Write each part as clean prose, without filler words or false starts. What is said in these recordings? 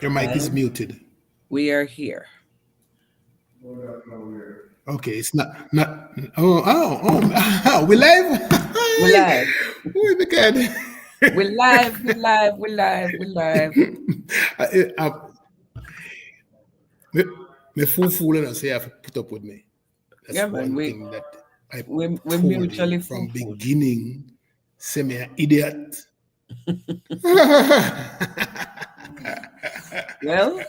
Your mic is And muted. we are here. Okay, it's not. Oh, we live. We're live. Oh my God. We're live. We're live. We're live. We're live. I, me, me fool and I say you have to put up with me. Yeah, That's man. one We thing that I we we told you mutually from fulfilled. beginning. Say me an idiot. Well,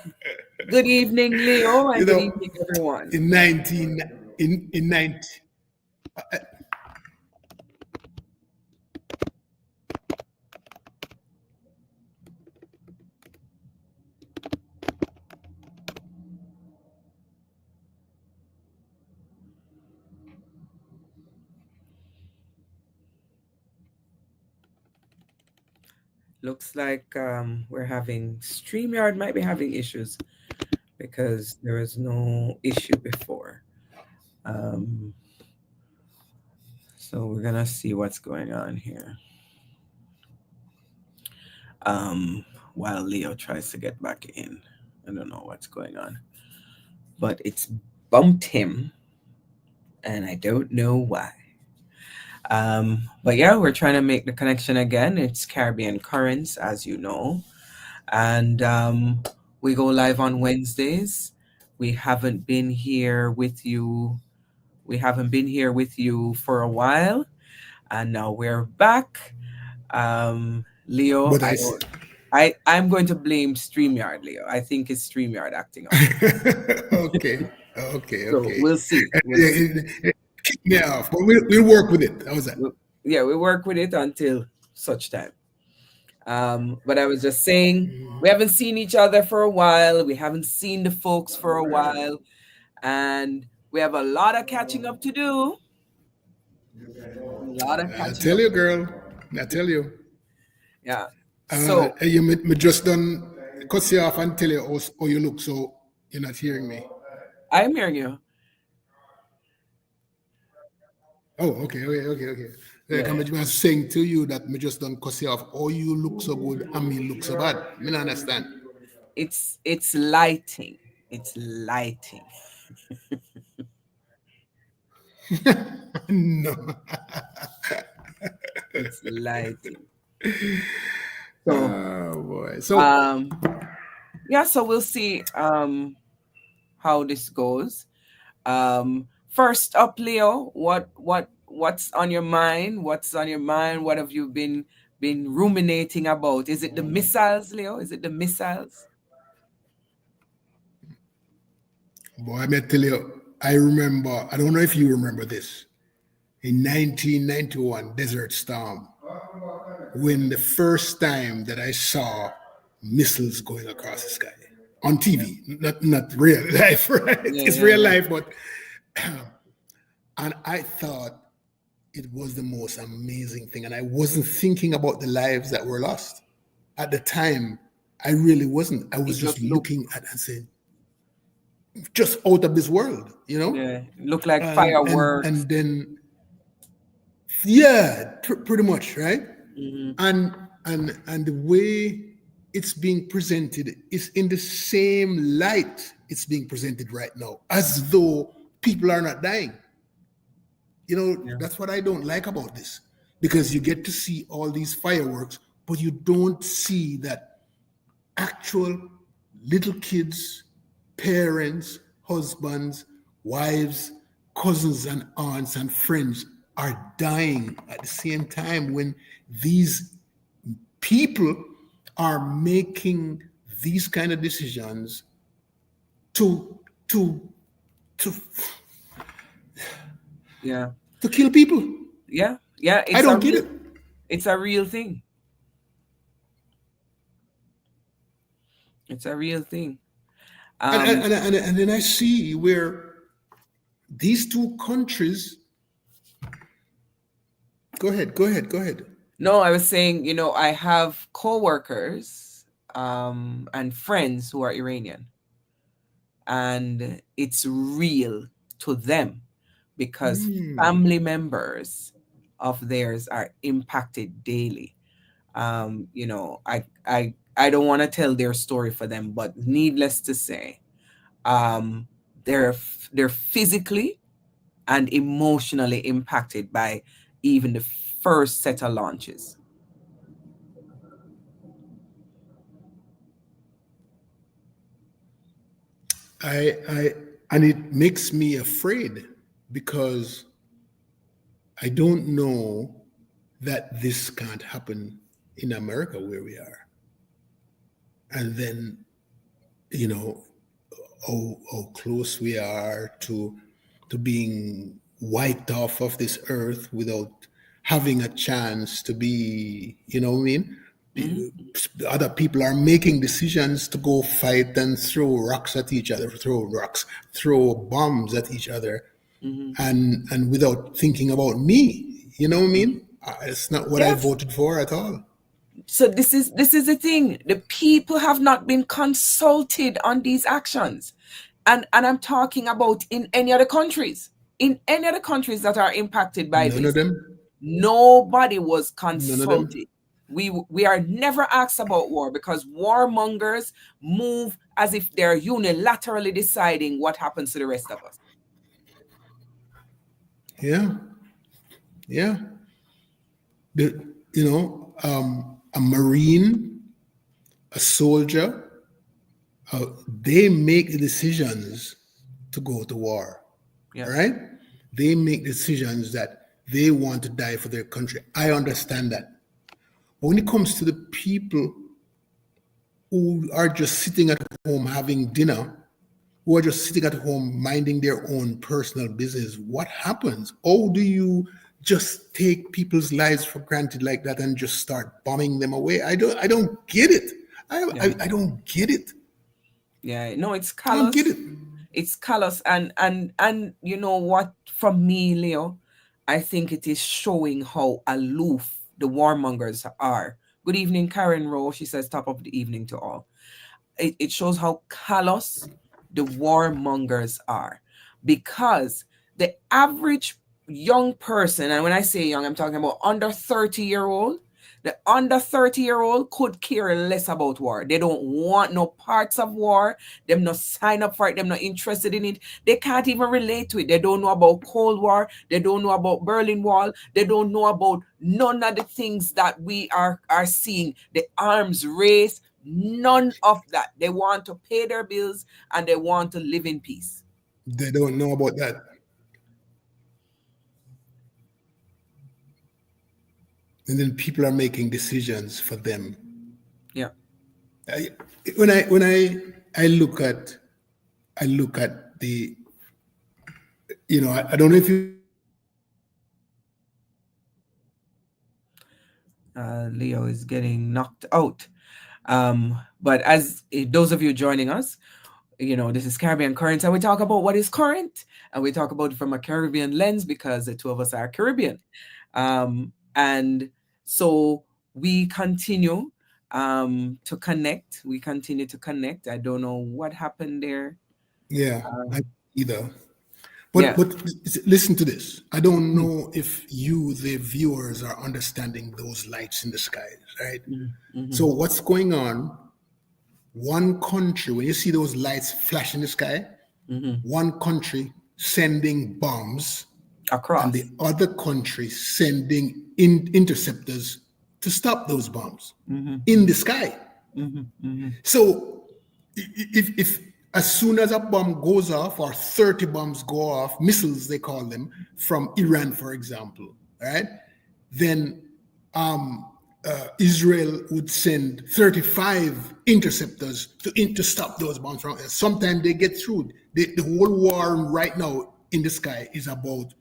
good evening, Leo, You and good know, evening, everyone. in 19 in 90 Looks like we're having StreamYard might be having issues because there was no issue before. Um, so we're gonna see what's going on here. Um, while Leo tries to get back in, I don't know what's going on, but it's bumped him, and I don't know why. But yeah, we're trying to make the connection again. It's Caribbean Currents, as you know, and we go live on Wednesdays. We haven't been here with you. We haven't been here with you for a while, and now we're back. Leo, but I I don't. I'm going to blame StreamYard, Leo. I think it's StreamYard acting up. okay, okay, So okay. we'll see. We'll see. Kick me off, but we'll work with it. How's that? Yeah, we work with it until such time. But I was just saying, we haven't seen each other for a while. We haven't seen the folks for a while. And we have a lot of catching up to do. A lot of I catching tell up you, to do. girl. I tell you. Yeah. So Me just done cut you off and tell you how you look, so you're not hearing me. I'm hearing you. Oh, okay. Yeah. Like I was saying to you that me just done cuss you off. Oh, you look so good and me look so bad. Me not understand. It's lighting. It's lighting. No. It's lighting. So Oh boy. So um yeah, so we'll see how this goes. First up, Leo, what's on your mind? What's on your mind? What have you been ruminating about? Is it the missiles, Leo? Is it the missiles? boy, I may tell you, I remember, I don't know if you remember this. In 1991, Desert Storm, when the first time that I saw missiles going across the sky on TV, not real life, right? Yeah, It's yeah, real yeah. life, but and I thought it was the most amazing thing, and I wasn't thinking about the lives that were lost at the time. I really wasn't. I It was just just looked, looking at and saying, just out of this world, you know. yeah, it looked like And fireworks. then yeah, pretty much, right? Hmm. and and the way it's being presented is in the same light it's being presented right now, as though people are not dying. You know, Yeah, that's what I don't like about this, because you get to see all these fireworks, but you don't see that actual little kids, parents, husbands, wives, cousins, and aunts and friends are dying at the same time, when these people are making these kind of decisions to to to yeah, to kill people. yeah, yeah. I don't get it. It's a real thing. It's a real thing. Um, And then I see where these two countries. Go ahead. no, I was saying, I have coworkers and friends who are Iranian, and it's real to them because Hmm. family members of theirs are impacted daily. I I don't want to tell their story for them, but needless to say, um, they're physically and emotionally impacted by even the first set of launches. I and it makes me afraid because I don't know that this can't happen in America where we are. And then, you know, how close we are to being wiped off of this earth without having a chance to be, you know what I mean? Other people are making decisions to go fight and throw rocks at each other, throw bombs at each other, and without thinking about me, you know what I mean? It's not what I Yes. voted for at all. So this is the thing. The people have not been consulted on these actions. And I'm talking about in any other countries. In any other countries that are impacted by None of this, them, nobody was none of them. consulted. We are never asked about war because warmongers move as if they're unilaterally deciding what happens to the rest of us. Yeah, yeah. You know, a Marine, a soldier, they make the decisions to go to war, Yeah. right? They make decisions that they want to die for their country. I understand that. But when it comes to the people who are just sitting at home having dinner, who are just sitting at home minding their own personal business, what happens? How do you just take people's lives for granted like that and just start bombing them away? I don't get it. I don't get it. Yeah, no, it's I don't get callous. it. It's callous, and you know what? From me, Leo, I think it is showing how aloof the warmongers are. Good evening, Karen Rowe. She says, "Top of the evening to all." It shows how callous the warmongers are, because the average young person, and when I say young, I'm talking about under 30-year-old. The under 30-year-old could care less about war. They don't want no parts of war. Them not sign up for it. Them not interested in it. They can't even relate to it. They don't know about Cold War. They don't know about Berlin Wall. They don't know about none of the things that we are seeing. The arms race, none of that. They want to pay their bills and they want to live in peace. They don't know about that. And then people are making decisions for them. Yeah. When I look at the, you know, I don't know if you Leo is getting knocked out. But as those of you joining us, you know, this is Caribbean Current, and we talk about what is current, and we talk about it from a Caribbean lens because the two of us are Caribbean. And so we continue to connect. We continue to connect. I don't know what happened there. yeah, I either. Yeah. But listen to this. I don't know if you, the viewers, are understanding those lights in the skies, right? So what's going on? One country, when you see those lights flash in the sky, one country sending bombs, Across. and the other country sending interceptors to stop those bombs in the sky. So if as soon as a bomb goes off, or 30 bombs go off, missiles they call them, from Iran, for example, right? Then Israel would send 35 interceptors to stop those bombs from. Sometimes they get through. The whole war right now in the sky is about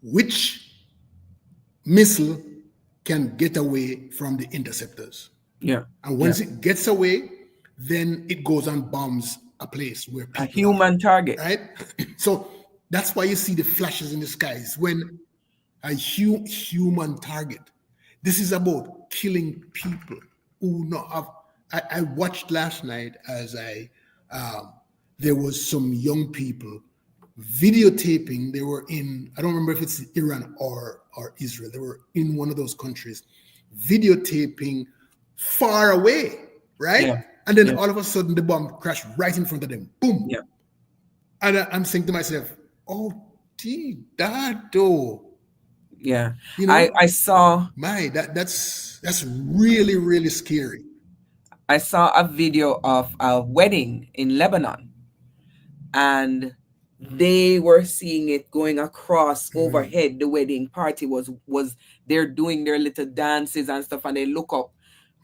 which missile can get away from the interceptors. Yeah. And once it gets away, then it goes and bombs a place where people a human target. right? So that's why you see the flashes in the skies when a human target. This is about killing people who not have. I watched last night as there was some young people videotaping. They were in, I don't remember if it's Iran or Israel. They were in one of those countries, videotaping far away right? Yeah. And then Yeah. all of a sudden the bomb crashed right in front of them. Boom. Yeah. And I'm saying to myself, oh, gee, that though, Yeah. you I know, I saw that's really, really scary. I saw a video of a wedding in Lebanon, and they were seeing it going across Mhm. overhead. The wedding party was they're doing their little dances and stuff, and they look up,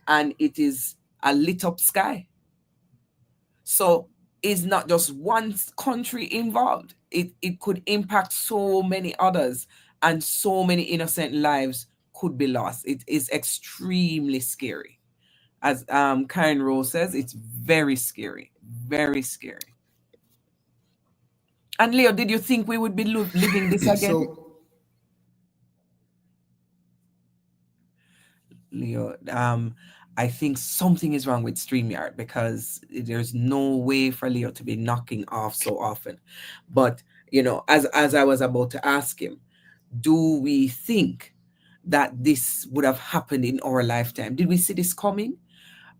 and it is a lit up sky. So it's not just one country involved. It could impact so many others, and so many innocent lives could be lost. It is extremely scary. As Karen Rose says, it's very scary. Very scary. And Leo, did you think we would be living this again? So Leo, I think something is wrong with StreamYard, because there's no way for Leo to be knocking off so often. But as I was about to ask him, do we think that this would have happened in our lifetime? Did we see this coming?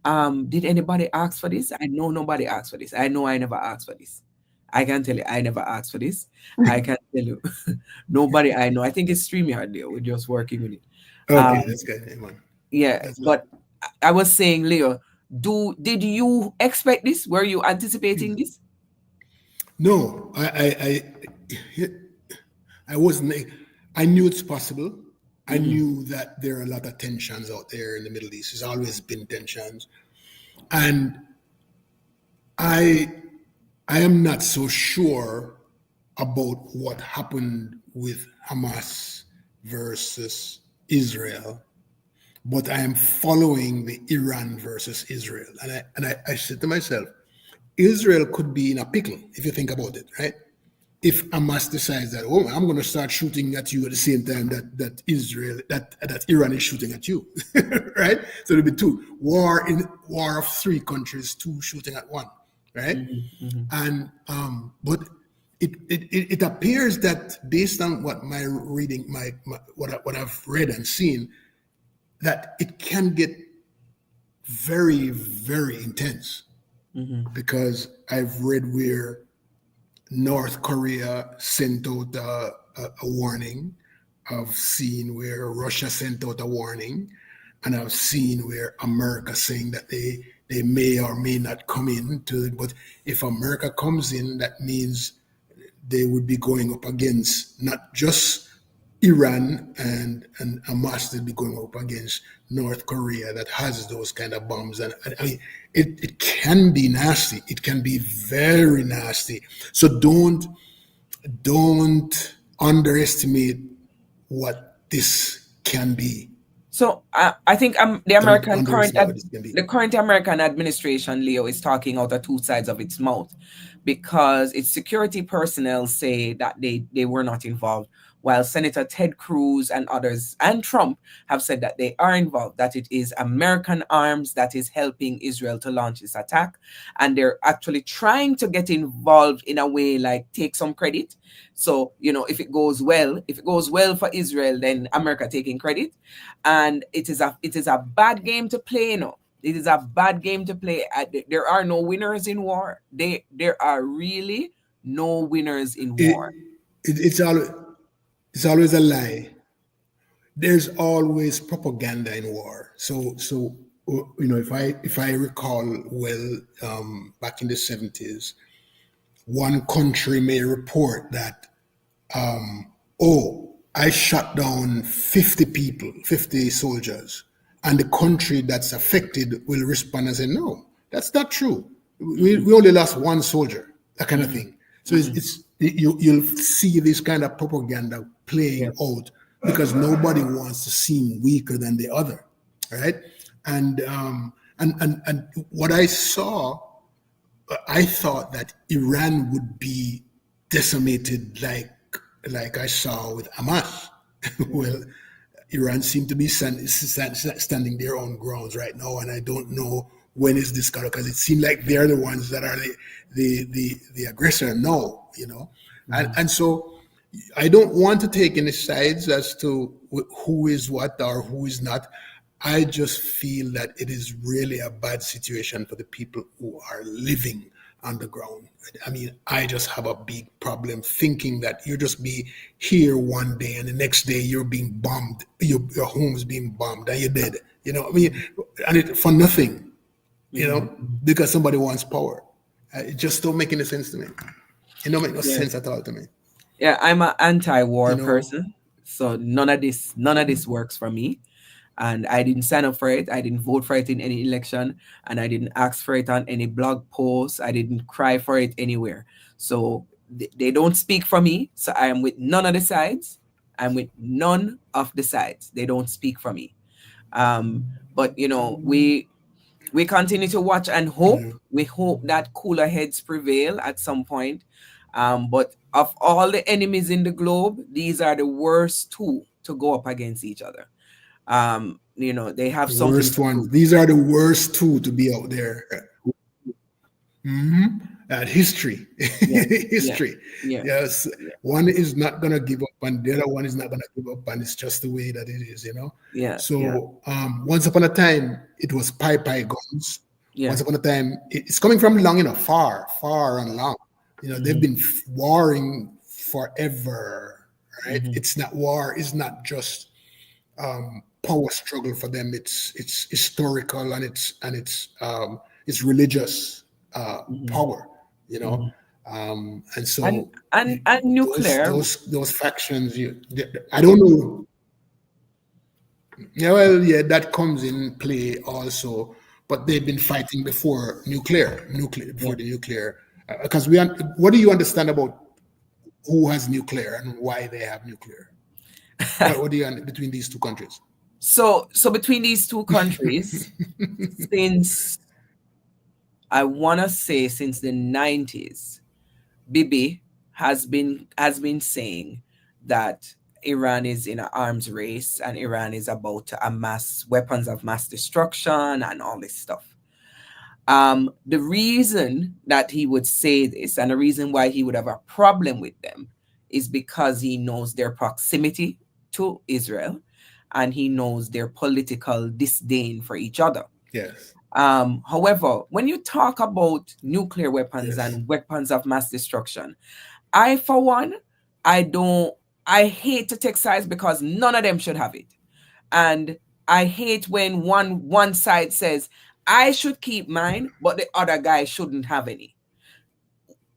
Did anybody ask for this? I know nobody asked for this. I know I never asked for this. I can tell you I never asked for this. I can tell you nobody I know. I think it's StreamYard there. We're just working with it. okay, Um, that's good. Amen. yeah, That's good. but I was saying, Leo, did you expect this? Were you anticipating this? No, I wasn't. I knew it's possible. I Hmm. knew that there are a lot of tensions out there in the Middle East. There's always been tensions, and I I am not so sure about what happened with Hamas versus Israel, but I am following the Iran versus Israel, and I said to myself, Israel could be in a pickle if you think about it, right? If Hamas decides that, oh, I'm going to start shooting at you at the same time that Iran is shooting at you, right? So there'll be two war of three countries, two shooting at one, right? Hmm. And but it appears that based on what my reading, what I've read and seen, that it can get very, very intense, Hmm. because I've read where North Korea sent out a warning. I've seen where Russia sent out a warning, and I've seen where America saying that they may or may not come in to it. But if America comes in, that means they would be going up against not just Iran and Hamas, they'd be going up against North Korea that has those kind of bombs. And I mean, it can be nasty. It can be very nasty. So don't underestimate what this can be. So I think Don't underestimate what this can be. the current American administration, Leo, is talking out of two sides of its mouth, because its security personnel say that they were not involved, while Senator Ted Cruz and others and Trump have said that they are involved, that it is American arms that is helping Israel to launch this attack, and they're actually trying to get involved in a way like take some credit. So if it goes well for Israel, then America taking credit, and it is a bad game to play. It is a bad game to play. There are no winners in war. There are really no winners in It, war. it's always a lie. There's always propaganda in war. So if I recall well, back in the 70s, one country may report that, oh, I shot down 50 people, 50 soldiers, and the country that's affected will respond and say, no, that's not true. We only lost one soldier, that kind of Hmm. thing. So Hmm. you'll see this kind of propaganda playing Yes. out because nobody wants to seem weaker than the other, right? And what I saw, I thought that Iran would be decimated like I saw with Hamas. Well, Iran seemed to be standing their own grounds right now, and I don't know when is this going, because it seemed like they're the ones that are the aggressor now, Hmm. and so I don't want to take any sides as to who is what or who is not. I just feel that it is really a bad situation for the people who are living underground. I mean, I just have a big problem thinking that you just be here one day and the next day you're being bombed, your home's being bombed and you're dead. You know, I mean, and it for nothing, you know, because somebody wants power. It just don't make any sense to me. It don't make no Yeah. sense at all to me. Yeah, I'm an anti-war You know, person, so none of this works for me. And I didn't sign up for it. I didn't vote for it in any election, and I didn't ask for it on any blog posts. I didn't cry for it anywhere. So they don't speak for me. So I am with none of the sides. I'm with none of the sides. They don't speak for me. But you know, we continue to watch and hope. yeah. We hope that cooler heads prevail at some point. But of all the enemies in the globe, these are the worst two to go up against each other. You know, they have The something worst to ones. prove. These are the worst two to be out there. History. Yeah, yeah, History. yeah, Yes. yeah, One is not going to give up, and the other one is not going to give up, and it's just the way that it is, you know. yeah, yeah, So, once upon a time, it was pie guns. yeah. Once upon a time, it's coming from long, you know, far, far and long. You know, they've been warring forever, right? It's not war. It's not just power struggle for them. It's historical and it's religious power, you know. And And so and nuclear. those factions, I don't know. Yeah, well, yeah, that comes in play also, but they've been fighting before Yeah. before the nuclear. Because what do you understand about who has nuclear and why they have nuclear? What do you between these two countries? So between these two countries, since I wanna say since the 90s, Bibi has been saying that Iran is in an arms race and Iran is about to amass weapons of mass destruction and all this stuff. The reason that he would say this and the reason why he would have a problem with them is because he knows their proximity to Israel and he knows their political disdain for each other. Yes. However, when you talk about nuclear weapons Yes. and weapons of mass destruction, I, for one, I hate to take sides because none of them should have it. And I hate when one side says, I should keep mine, but the other guy shouldn't have any.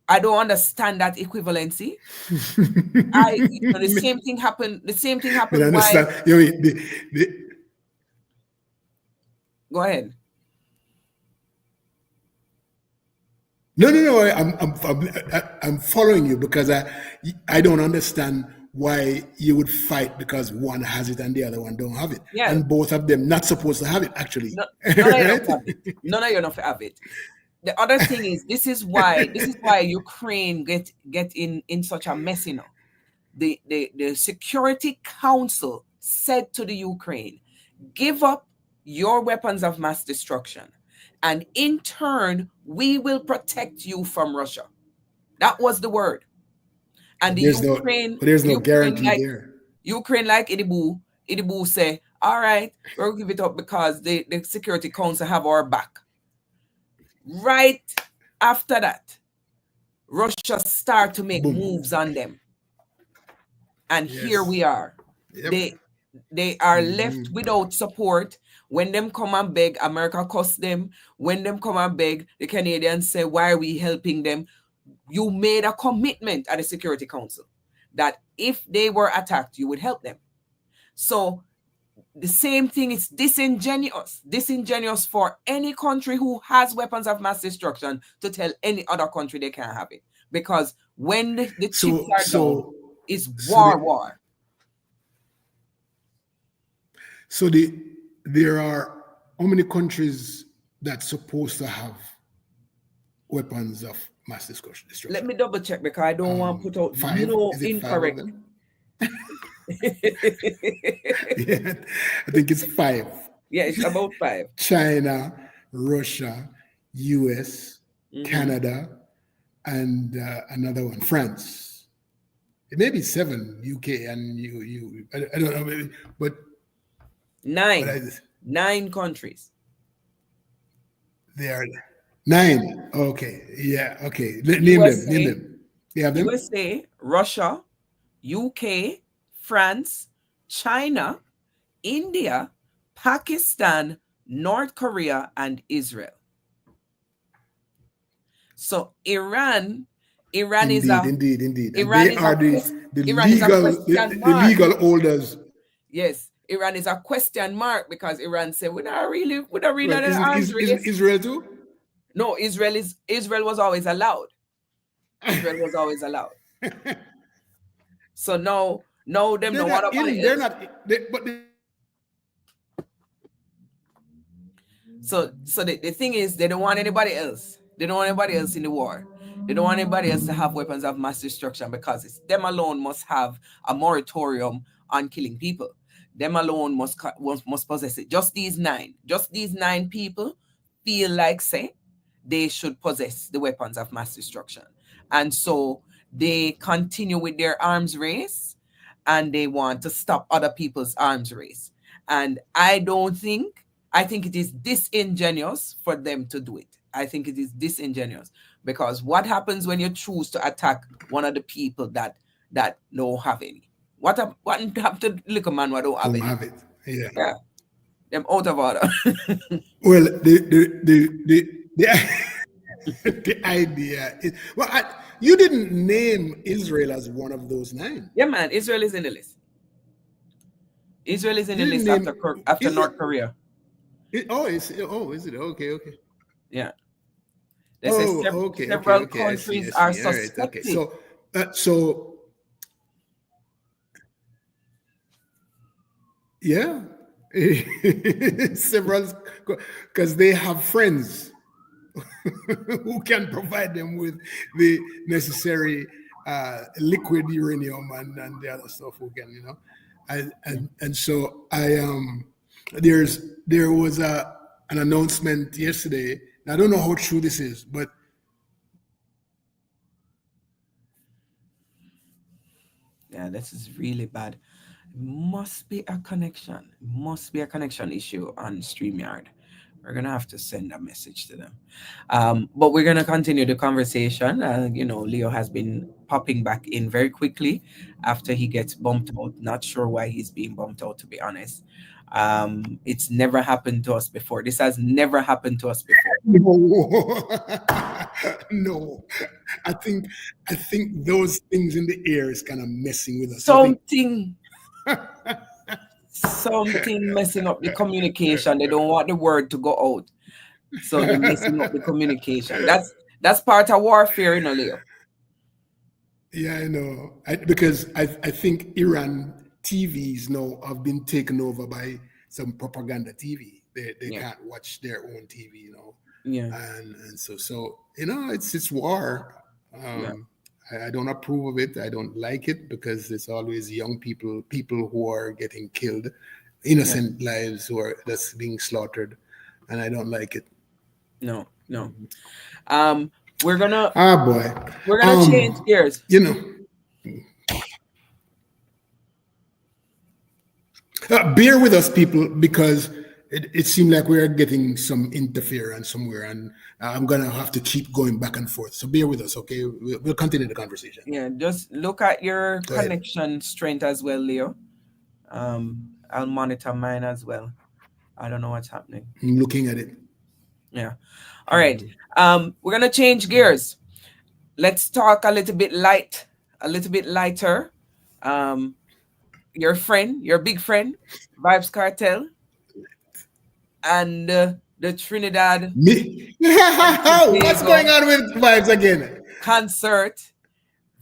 I don't understand that equivalency. The same thing happened. The same thing But I happened. understand. Why? You know, Go ahead. no. I'm following you because I don't understand why you would fight because one has it and the other one don't have it, Yeah. and both of them not supposed to have it actually. None of you Right? don't have it. None of you don't have it. The other thing is this is why Ukraine get in such a mess, you know. The Security Council said to the Ukraine, give up your weapons of mass destruction, and in turn, we will protect you from Russia. That was the word. And the There's no guarantee there. Ukraine like Idibu say, all right, we'll give it up because the Security Council have our back. Right after that, Russia start to make Boom. moves on them. And Yes. here we are. Yep. They are left without support. When them come and beg, America cost them. When them come and beg, the Canadians say, why are we helping them? You made a commitment at the Security Council that if they were attacked, you would help them. So the same thing is disingenuous for any country who has weapons of mass destruction to tell any other country they can't have it. Because when the chips are down, it's war. So there are how many countries that's supposed to have weapons of mass destruction? Let me double check because I don't want to put out 5? no Is it incorrect. 5 of them? Yeah, I think it's 5. Yeah, it's about 5. China, Russia, US, Canada, and another one, France. It may be 7, UK and you. I don't know, maybe, but 9. 9 countries. There are 9. Okay. Yeah. Okay. Name them. Name USA, them. You have them? USA, Russia, UK, France, China, India, Pakistan, North Korea, and Israel. So Iran is Indeed. a Indeed. Indeed. And Iran they is a are the Iran is a legal question the mark. legal holders. Yes, Iran is a question mark because Iran said we don't really Well, an arms isn't race. Israel too? No, Israel was always allowed. Israel was always allowed. So no, them They're no what not about in. it They're else? not. But So the thing is they don't want anybody else. They don't want anybody else in the war. They don't want anybody else to have weapons of mass destruction because it's them alone must have a moratorium on killing people. Them alone must possess it. Just these 9 people feel like say they should possess the weapons of mass destruction. And so they continue with their arms race and they want to stop other people's arms race. And I think it is disingenuous for them to do it. I think it is disingenuous because what happens when you choose to attack one of the people that don't have any? What happened to the little man who don't have don't any? have it. Yeah. Yeah, them out of order. Well, the idea is you didn't name Israel as one of those 9. Yeah, man, Israel is in the list. Israel is in the You list didn't after Israel- North Korea. is it? Okay. Yeah. They say Okay. several I countries see. are All right. suspected. Okay. So yeah, several because they have friends who can provide them with the necessary liquid uranium and the other stuff who can, and so there was an announcement yesterday. I don't know how true this is, but Yeah, this is really bad. Must be a connection. Must be a connection issue on StreamYard. We're gonna have to send a message to them. But we're gonna continue the conversation. Leo has been popping back in very quickly after he gets bumped out. Not sure why he's being bumped out, to be honest. It's never happened to us before. This has never happened to us before. no. I think those things in the air is kind of messing with us. Something messing up the communication. They don't want the word to go out, so they're messing up the communication. That's part of warfare, Leo. Yeah, I know. Because I think Iran TVs now have been taken over by some propaganda TV. They can't watch their own TV, Yeah. And so it's war. I don't approve of it. I don't like it because it's always young people who are getting killed, innocent lives that's being slaughtered, and I don't like it. No. We're gonna We're gonna change gears. Bear with us, people, because it seemed like we're getting some interference somewhere, and I'm gonna have to keep going back and forth. So bear with us, okay? We'll continue the conversation. Yeah, just look at your connection strength as well, Leo. I'll monitor mine as well. I don't know what's happening. I'm looking at it. Yeah. All right. We're gonna change gears. Let's talk a little bit lighter. Your big friend, Vybz Kartel, and the Trinidad. What's going on with Vybz again? Concert.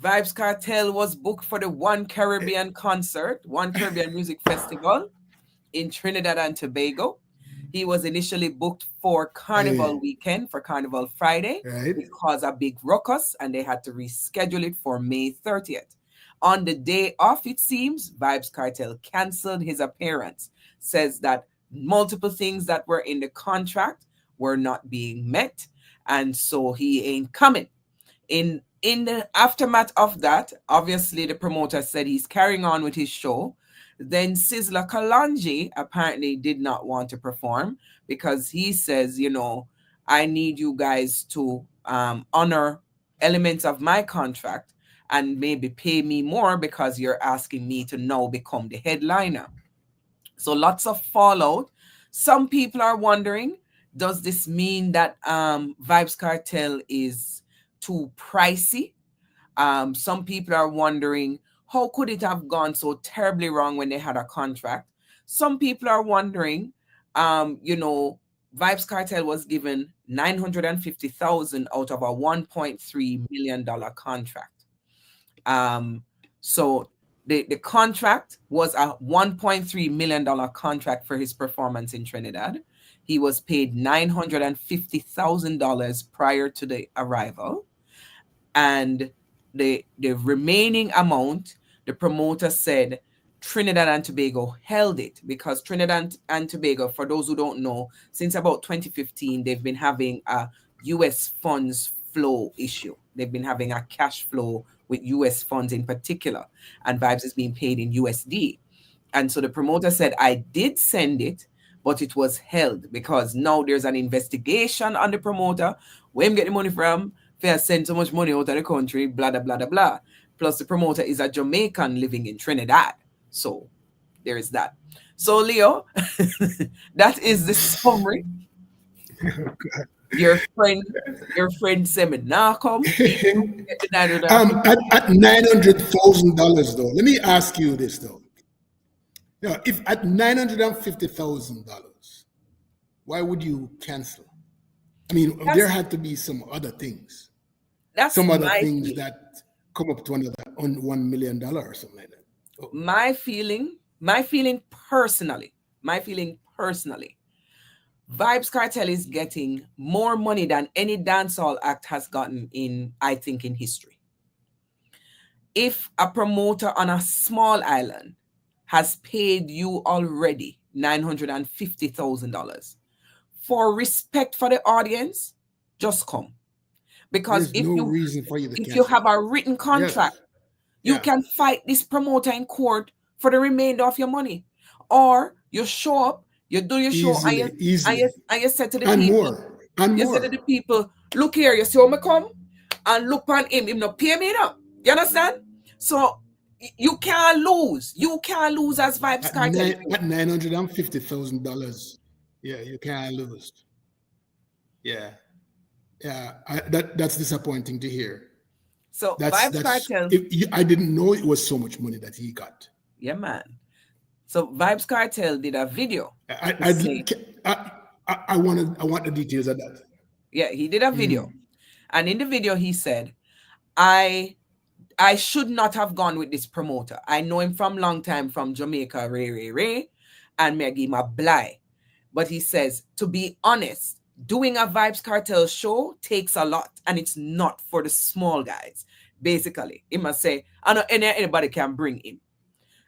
Vybz Kartel was booked for the One Caribbean Music Festival in Trinidad and Tobago. He was initially booked for Carnival weekend, for Carnival Friday, because a big ruckus, and they had to reschedule it for May 30th. On the day off, it seems, Vybz Kartel canceled his appearance, says that multiple things that were in the contract were not being met, and so he ain't coming. In the aftermath of that, obviously the promoter said he's carrying on with his show. Then Sizzla Kalonji apparently did not want to perform because he says, I need you guys to honor elements of my contract and maybe pay me more because you're asking me to now become the headliner. So lots of fallout. Some people are wondering, does this mean that Vybz Kartel is too pricey? Some people are wondering, how could it have gone so terribly wrong when they had a contract? Some people are wondering, Vybz Kartel was given $950,000 out of a $1.3 million contract. So the contract was a $1.3 million contract for his performance in Trinidad. He was paid $950,000 prior to the arrival. And the remaining amount, the promoter said Trinidad and Tobago held it because Trinidad and Tobago, for those who don't know, since about 2015, they've been having a U.S. funds flow issue. They've been having a cash flow with U.S. funds in particular, and Vybz is being paid in USD. And so the promoter said, I did send it, but it was held because now there's an investigation on the promoter. Where him get the money from? Fair send so much money out of the country, blah, blah, blah, blah, blah. Plus the promoter is a Jamaican living in Trinidad. So there is that. So Leo, that is the summary. Your friend said me now come. At $900,000 though, let me ask you this though. If at $950,000, why would you cancel? I mean, there had to be some other things. Some other things that come up to another $1 million or something like that. Oh. My feeling personally, Vybz Kartel is getting more money than any dancehall act has gotten in history. If a promoter on a small island has paid you already $950,000 for respect for the audience, just come. Because if you have a written contract, you can fight this promoter in court for the remainder of your money. Or you show up, you do your show, and you said to the people, look here, you see how me come? And look on him not pay me now. You understand? So you can't lose. You can't lose as Vybz Kartel. At $950,000, you can't lose. That's disappointing to hear. So Vybz Kartel, I didn't know it was so much money that he got. Yeah, man. So Vybz Kartel did a video. I want the details of that. Yeah, he did a video, and in the video he said, "I should not have gone with this promoter. I know him from long time from Jamaica, Ray, and me give him a bly." But he says, to be honest, doing a Vybz Kartel show takes a lot, and it's not for the small guys. Basically, he must say, I know anybody can bring him.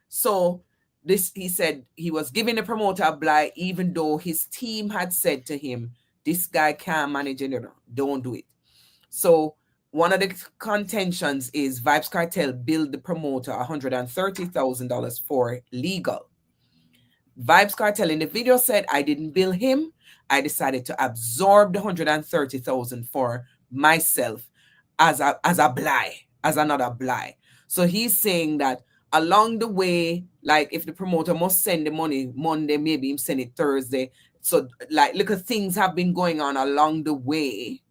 So he said he was giving the promoter a bly, even though his team had said to him, this guy can't manage it, don't do it. So one of the contentions is Vybz Kartel billed the promoter $130,000 for legal. Vybz Kartel in the video said, I didn't bill him. I decided to absorb the $130,000 for myself as another bly. So he's saying that along the way, like if the promoter must send the money Monday, maybe him send it Thursday. So like little things have been going on along the way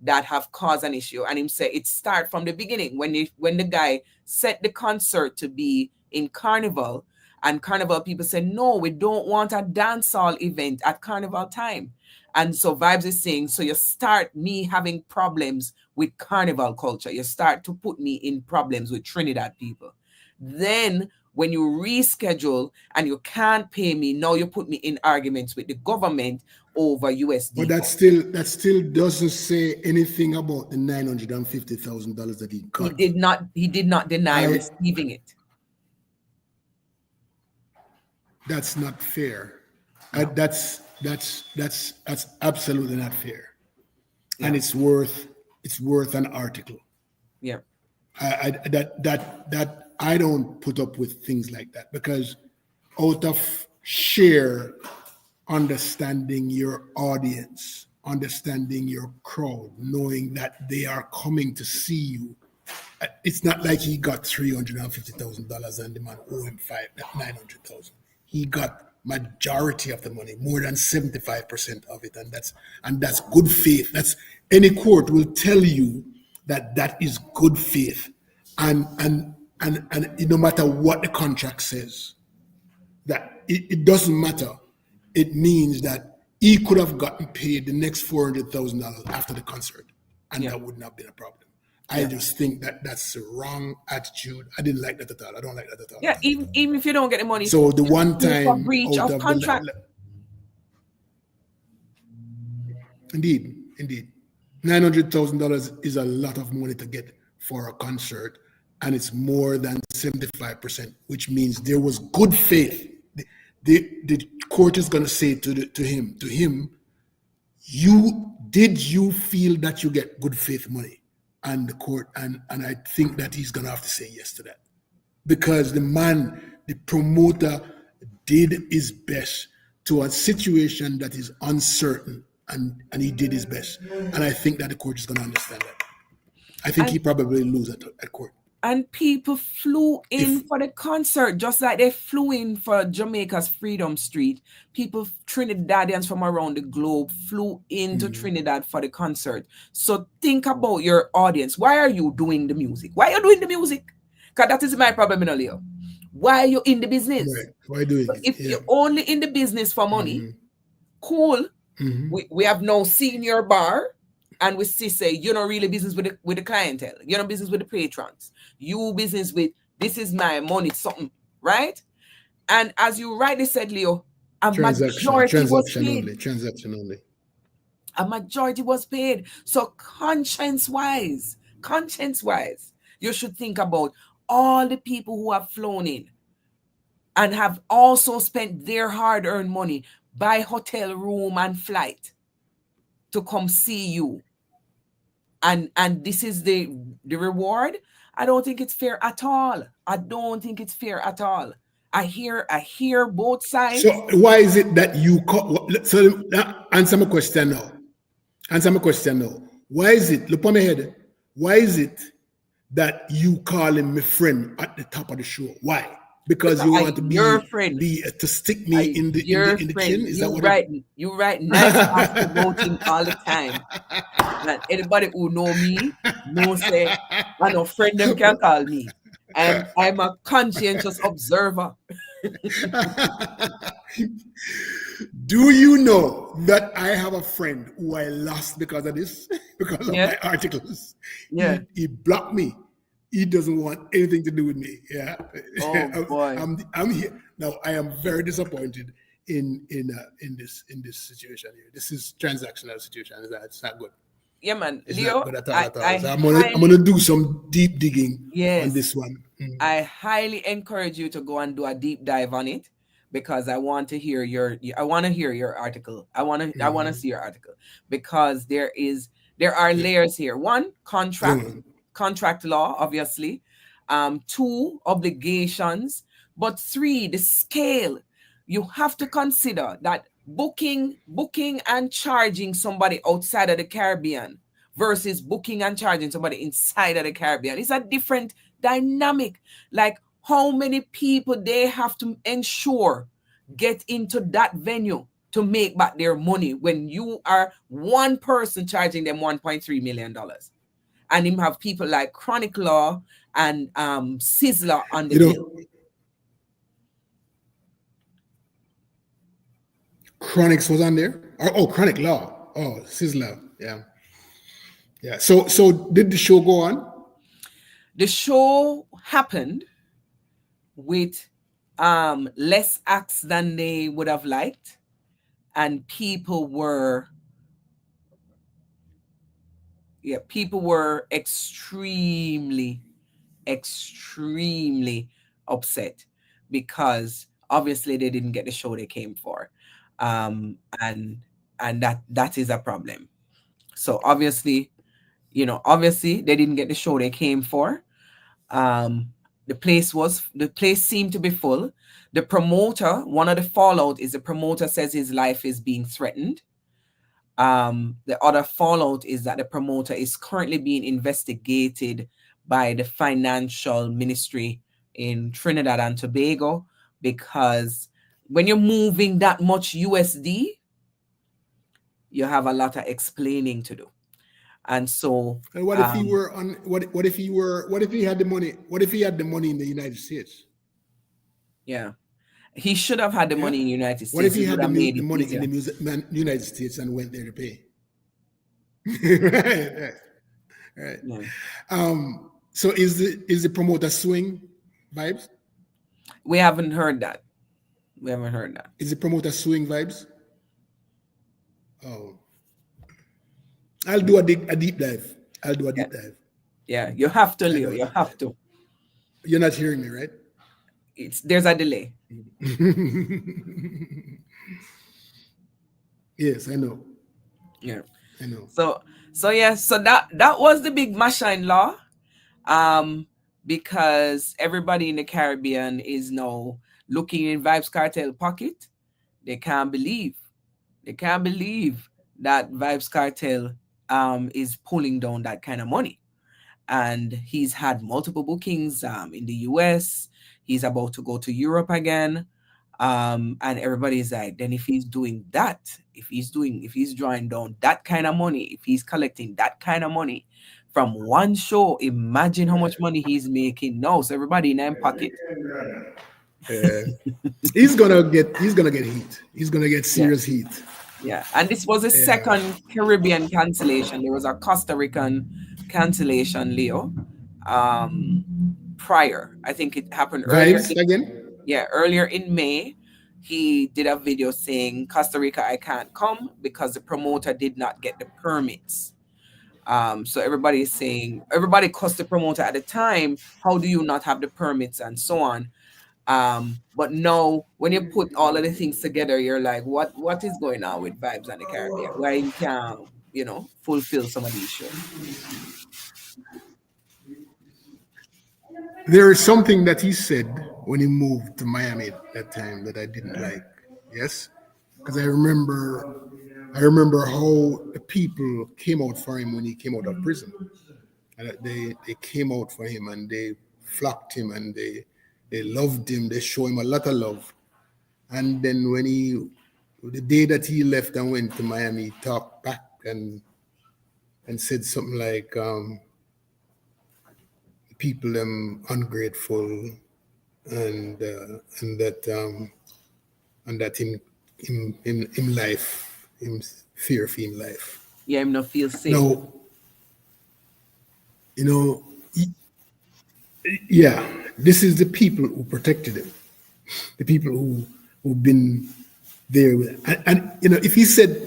that have caused an issue. And him say it start from the beginning when the guy set the concert to be in Carnival, and Carnival people said, no, we don't want a dancehall event at Carnival time. And so Vybz is saying, so you start me having problems with Carnival culture. You start to put me in problems with Trinidad people. Then when you reschedule and you can't pay me, now you put me in arguments with the government over USD. But that still doesn't say anything about the $950,000 that he got. He did not deny receiving it. That's not fair. No. That's absolutely not fair. Yeah. And it's worth an article. Yeah. I don't put up with things like that, because out of sheer understanding your audience, understanding your crowd, knowing that they are coming to see you. It's not like he got $350,000 and the man owe him 900,000. He got majority of the money, more than 75% of it, and that's good faith. That's any court will tell you that that is good faith, and no matter what the contract says, that it doesn't matter. It means that he could have gotten paid the next $400,000 after the concert, and that wouldn't have been a problem. I just think that that's the wrong attitude. I didn't like that at all. I don't like that at all. Yeah, even if you don't get the money. So the one time breach of contract. Indeed. $900,000 is a lot of money to get for a concert, and it's more than 75%, which means there was good faith. The court is going to say to him, did you feel that you get good faith money? And the court, and I think that he's going to have to say yes to that, because the promoter did his best to a situation that is uncertain, and he did his best. And I think that the court is going to understand that. I think he probably lose at court. And people flew in for the concert, just like they flew in for Jamaica's Freedom Street. People, Trinidadians from around the globe, flew into Trinidad for the concert. So think about your audience. Why are you doing the music? Why are you doing the music? Because that is my problem, Leo. Why are you in the business? Right. Why doing it? If you're only in the business for money, cool. We have now seen your bar. And we still say, you're not really business with the clientele. You're not business with the patrons. You business with, this is my money, something, right? And as you rightly said, Leo, a majority was paid. Transaction only. A majority was paid. So conscience-wise, you should think about all the people who have flown in and have also spent their hard-earned money, buy hotel room and flight to come see you. And this is the reward. I don't think it's fair at all. I hear both sides. So why is it that you so answer my question now? Why is it, look on my head, why is it that you call him my friend at the top of the show? Why? Because you want to be your friend, to stick me in the chin? Is that what you right nice after voting all the time. And anybody who know me knows say I know friend them can call me. And I'm a conscientious observer. Do you know that I have a friend who I lost because of this? Because of my articles. Yeah. He blocked me. He doesn't want anything to do with me. Yeah. Oh boy. I'm here. Now I am very disappointed in this situation here. This is transactional situation. It's not good. Yeah, man. It's Leo, not good at all. So I'm gonna do some deep digging on this one. I highly encourage you to go and do a deep dive on it, because I want to hear your article. I want to see your article, because there are layers here. One, contract law, obviously. 2, obligations. But 3, the scale. You have to consider that booking and charging somebody outside of the Caribbean versus booking and charging somebody inside of the Caribbean is a different dynamic. Like how many people they have to ensure get into that venue to make back their money when you are one person charging them $1.3 million. And him have people like Chronic Law and Sizzler on the bill. Chronics was on there? Chronic Law. Oh, Sizzler. Yeah. So did the show go on? The show happened with less acts than they would have liked. And people were extremely upset, because obviously they didn't get the show they came for. And that is a problem. So obviously they didn't get the show they came for. The The place seemed to be full. The promoter, one of the fallout is the promoter says his life is being threatened. The other fallout is that the promoter is currently being investigated by the financial ministry in Trinidad and Tobago, because when you're moving that much USD, you have a lot of explaining to do. And so, And what if he were on? What if he were? What if he had the money? What if he had the money in the United States? yeah, he should have had the money in the United States. What if he It had would have made the it money easier. in the United States and went there to pay? Right. Yeah. So is the promoter swing vibes? We haven't heard that. Is the promoter swing vibes? Oh, I'll do a deep dive. I'll do a deep dive. Yeah, you have to, Leo. You have to. You're not hearing me, right? There's a delay. Yes, I know. Yeah, I know. So that was the big Mashine law, because everybody in the Caribbean is now looking in Vybz Kartel pocket. They can't believe that Vybz Kartel is pulling down that kind of money. And he's had multiple bookings in the US. He's about to go to Europe again. And everybody's like, then if he's doing that, if he's drawing down that kind of money, if he's collecting that kind of money from one show, imagine how much money he's making now. So everybody in their pocket. He's gonna get heat. He's gonna get serious heat. Yeah, and this was a second Caribbean cancellation. There was a Costa Rican cancellation, Leo. Prior, I think it happened earlier. Earlier in May, he did a video saying, Costa Rica, I can't come because the promoter did not get the permits. So everybody cussed the promoter at the time. How do you not have the permits and so on? But now when you put all of the things together, you're like, what is going on with Vybz and the Caribbean? Why you can't, fulfill some of these shows? There is something that he said when he moved to Miami at that time that I didn't like. Yes, because I remember how the people came out for him when he came out of prison, and they came out for him and they flocked him and they loved him. They showed him a lot of love. And then when the day that he left and went to Miami, he talked back and said something like, people ungrateful, and that in life, him fear for him life. Yeah, him not feel safe. No, this is the people who protected him, the people who've been there with, and if he said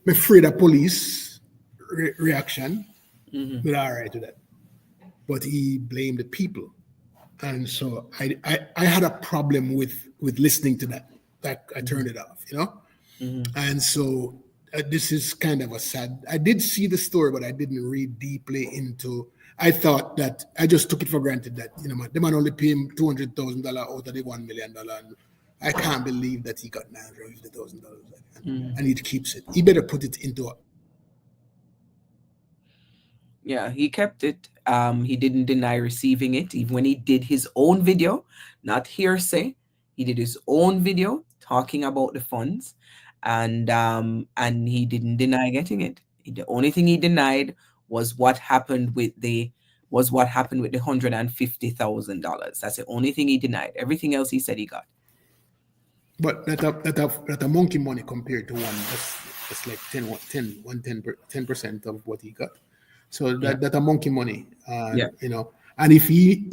I'm afraid of police reaction, we're all right with that. But he blamed the people, and so I had a problem with listening to that. I turned it off, and so this is kind of a sad. I did see the story, but I didn't read deeply into. I thought that I just took it for granted that the man only paid him $200,000 out of the $1 million, and I can't believe that he got $950,000, and he keeps it. He better put it into. Yeah, he kept it. He didn't deny receiving it, even when he did his own video, not hearsay. He did his own video talking about the funds, and he didn't deny getting it. The only thing he denied was what happened with the $150,000. That's the only thing he denied. Everything else he said he got. But that a monkey money compared to one that's like 10% of what he got. So that a monkey money, and if you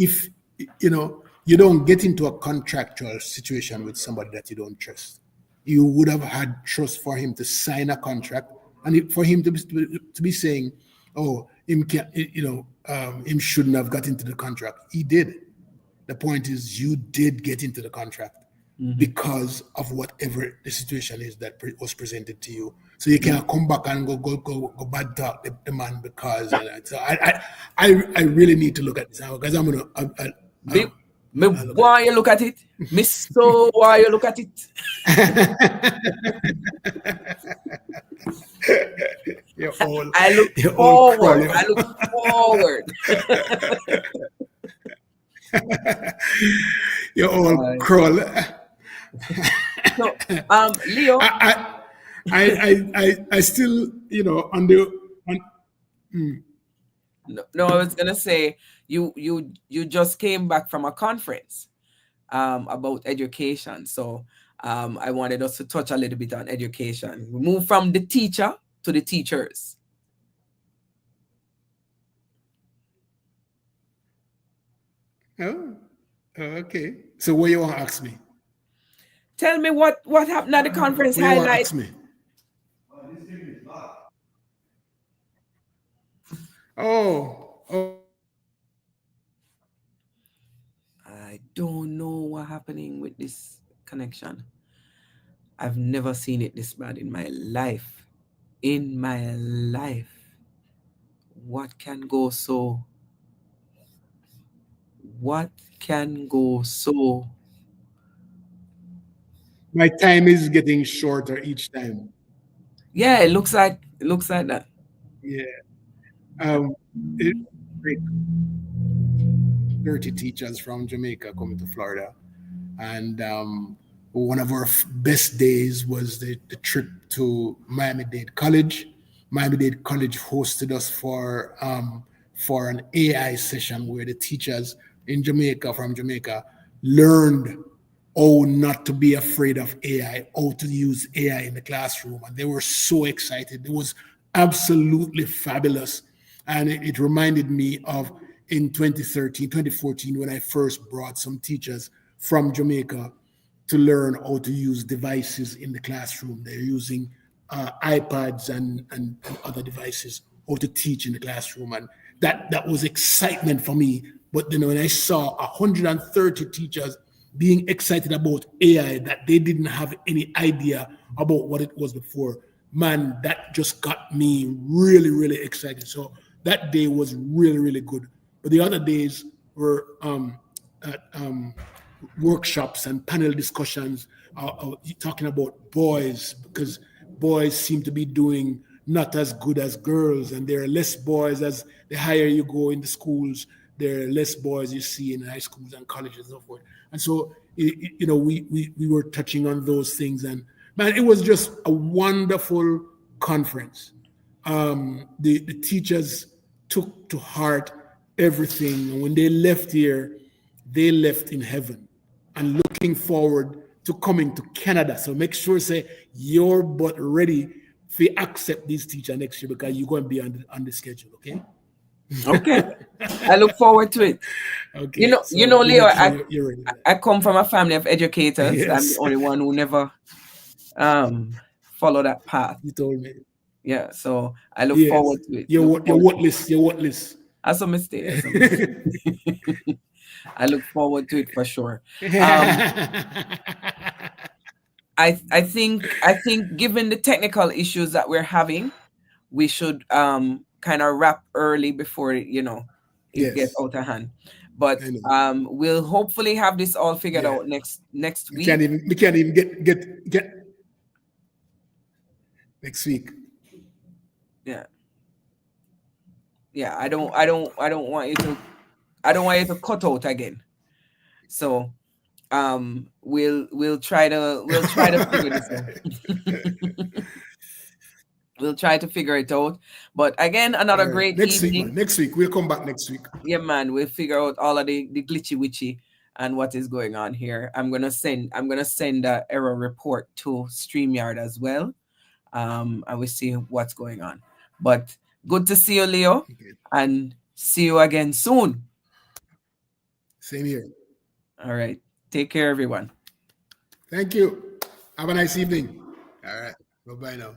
don't get into a contractual situation with somebody that you don't trust, you would have had trust for him to sign a contract, and for him to be saying, oh, him shouldn't have got into the contract. He did. The point is, you did get into the contract because of whatever the situation is that was presented to you. So you can't come back and go bad talk the man because. So I really need to look at this now, because Me, me why you look at it? Me so why you look at it? You're all I look you're all forward. crawling. I look forward. You're all crawl. So, Leo, I still, on the no, I was gonna say you just came back from a conference about education. So I wanted us to touch a little bit on education. We move from the teacher to the teachers. oh, okay. So what you want to ask me? Tell me what happened at the conference What you want to highlight. ask me? Oh, I don't know what's happening with this connection. I've never seen it this bad in my life. In my life. What can go so? What can go so? my time is getting shorter each time. Yeah, it looks like that. Yeah. It, like 30 teachers from Jamaica coming to Florida. And one of our best days was the trip to Miami-Dade College. Miami-Dade College hosted us for an AI session where the teachers from Jamaica learned how not to be afraid of AI, how to use AI in the classroom. And they were so excited. It was absolutely fabulous. And it reminded me of in 2013, 2014, when I first brought some teachers from Jamaica to learn how to use devices in the classroom. They're using iPads and other devices, how to teach in the classroom. And that was excitement for me. But then when I saw 130 teachers being excited about AI that they didn't have any idea about what it was before, man, that just got me really, really excited. So that day was really, really good. But the other days were workshops and panel discussions talking about boys, because boys seem to be doing not as good as girls, and there are less boys as the higher you go in the schools. There are less boys you see in high schools and colleges and so forth. And so, we were touching on those things, and man, it was just a wonderful conference. The teachers took to heart everything, and when they left here, they left in heaven and looking forward to coming to Canada. So make sure say you're but ready to accept this teacher next year, because you're going to be on the schedule. Okay. Okay. I look forward to it. Okay. Leo, you're ready. I come from a family of educators. Yes. I'm the only one who never follow that path. You told me. Yeah, so I look Yes. forward to it. You're worthless. You're worthless. That's a mistake. I look forward to it for sure. I think given the technical issues that we're having, we should kind of wrap early before it Yes. gets out of hand. But I know. we'll hopefully have this all figured out next We week. can't even get next week. Yeah, I don't want you to cut out again. So we'll try to figure this out. We'll try to figure it out. But again, another great evening. Next week. We'll come back next week. Yeah, man. We'll figure out all of the glitchy witchy and what is going on here. I'm gonna send the error report to StreamYard as well. And we'll see what's going on. But good to see you, Leo. Okay. And see you again soon. Same here. All right. Take care, everyone. Thank you. Have a nice evening. All right. Bye-bye now.